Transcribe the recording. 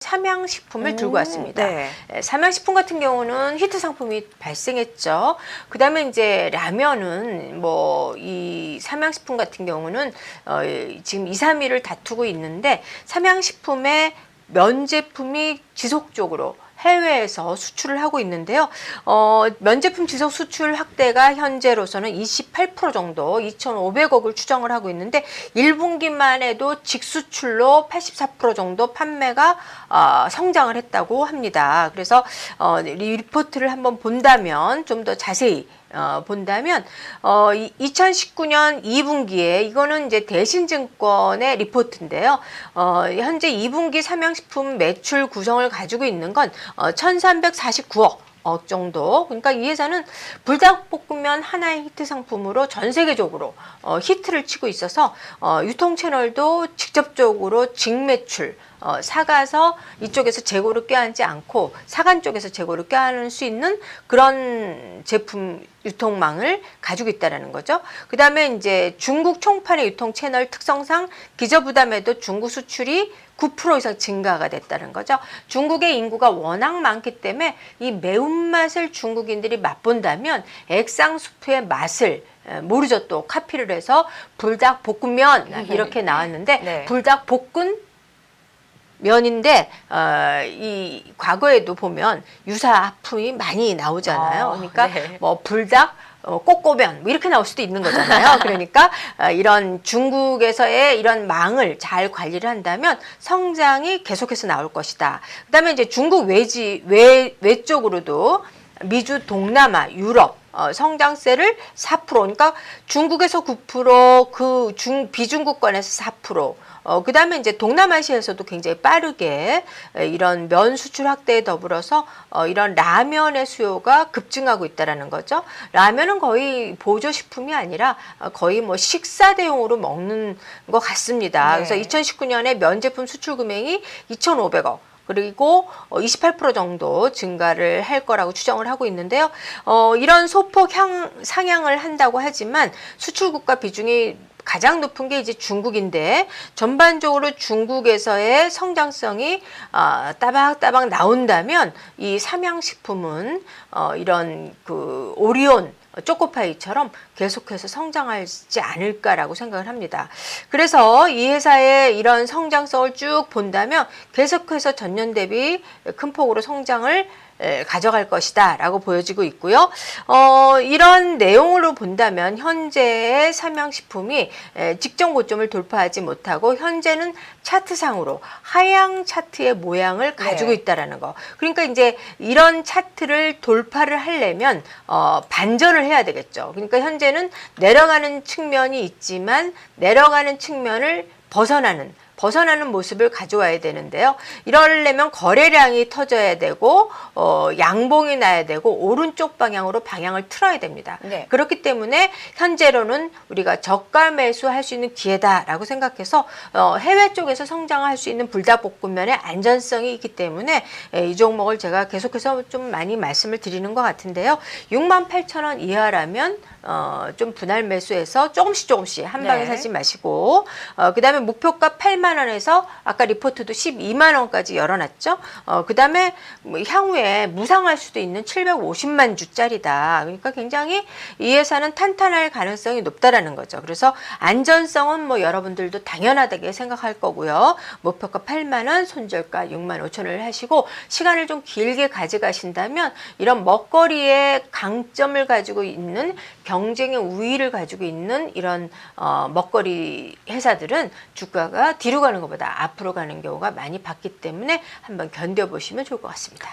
삼양식품을 들고 왔습니다. 네. 삼양식품 같은 경우는 히트 상품이 발생했죠. 그 다음에 이제 라면은 뭐 이 삼양식품 같은 경우는 지금 2, 3위를 다투고 있는데 삼양식품의 면 제품이 지속적으로 해외에서 수출을 하고 있는데요. 면제품 지속 수출 확대가 현재로서는 28% 정도 2,500억을 추정을 하고 있는데 1분기만 해도 직수출로 84% 정도 판매가 성장을 했다고 합니다. 그래서 이 리포트를 한번 본다면 좀 더 자세히 본다면 2019년 2분기에 이거는 이제 대신증권의 리포트인데요. 현재 2분기 삼양식품 매출 구성을 가지고 있는 건 1,349억 정도. 그러니까 이 회사는 불닭볶음면 하나의 히트 상품으로 전 세계적으로 히트를 치고 있어서 유통 채널도 직접적으로 직매출 사가서 이쪽에서 재고를 껴안지 않고 사간 쪽에서 재고를 껴안을 수 있는 그런 제품 유통망을 가지고 있다라는 거죠. 그 다음에 이제 중국 총판의 유통 채널 특성상 기저부담에도 중국 수출이 9% 이상 증가가 됐다는 거죠. 중국의 인구가 워낙 많기 때문에 이 매운맛을 중국인들이 맛본다면 액상수프의 맛을 모르죠. 또 카피를 해서 불닭볶음면 이렇게 나왔는데 네. 불닭볶은 면인데 이 과거에도 보면 유사품이 많이 나오잖아요. 그러니까 네. 뭐 불닭 꼬꼬면 뭐 이렇게 나올 수도 있는 거잖아요. 그러니까 이런 중국에서의 이런 망을 잘 관리를 한다면 성장이 계속해서 나올 것이다. 그다음에 이제 중국 외쪽으로도 미주, 동남아, 유럽 성장세를 4%, 그러니까 중국에서 9%, 그 비중국권에서 4%, 그 다음에 이제 동남아시아에서도 굉장히 빠르게 이런 면 수출 확대에 더불어서 이런 라면의 수요가 급증하고 있다라는 거죠. 라면은 거의 보조식품이 아니라 거의 뭐 식사 대용으로 먹는 것 같습니다. 네. 그래서 2019년에 면 제품 수출 금액이 2,500억. 그리고 28% 정도 증가를 할 거라고 추정을 하고 있는데요. 이런 소폭 상향을 한다고 하지만 수출 국가 비중이 가장 높은 게 이제 중국인데 전반적으로 중국에서의 성장성이 따박따박 나온다면 이 삼양식품은 이런 그 오리온 초코파이처럼 계속해서 성장하지 않을까라고 생각을 합니다. 그래서 이 회사의 이런 성장성을 쭉 본다면 계속해서 전년 대비 큰 폭으로 성장을 가져갈 것이다 라고 보여지고 있고요. 이런 내용으로 본다면 현재의 삼양식품이 직전 고점을 돌파하지 못하고 현재는 차트상으로 하향 차트의 모양을 가지고 있다라는 거. 그러니까 이제 이런 차트를 돌파를 하려면 반전을 해야 되겠죠. 그러니까 현재는 내려가는 측면이 있지만 내려가는 측면을 벗어나는 모습을 가져와야 되는데요. 이러려면 거래량이 터져야 되고 양봉이 나야 되고 오른쪽 방향으로 방향을 틀어야 됩니다. 네. 그렇기 때문에 현재로는 우리가 저가 매수할 수 있는 기회다라고 생각해서 해외 쪽에서 성장할 수 있는 불닭볶음면의 안전성이 있기 때문에 이 종목을 제가 계속해서 좀 많이 말씀을 드리는 것 같은데요. 68,000원 이하라면 좀 분할 매수해서 조금씩 한 방에 사지 마시고 그 다음에 목표가 8만 원에서 아까 리포트도 12만 원까지 열어놨죠. 그 다음에 향후에 무상할 수도 있는 750만 주짜리다. 그러니까 굉장히 이 회사는 탄탄할 가능성이 높다라는 거죠. 그래서 안전성은 뭐 여러분들도 당연하다게 생각할 거고요. 목표가 8만 원, 손절가 6만 5천 원을 하시고 시간을 좀 길게 가져가신다면 이런 먹거리의 강점을 가지고 있는 경쟁의 우위를 가지고 있는 이런 먹거리 회사들은 주가가 뒤로 가는 것보다 앞으로 가는 경우가 많이 봤기 때문에 한번 견뎌보시면 좋을 것 같습니다.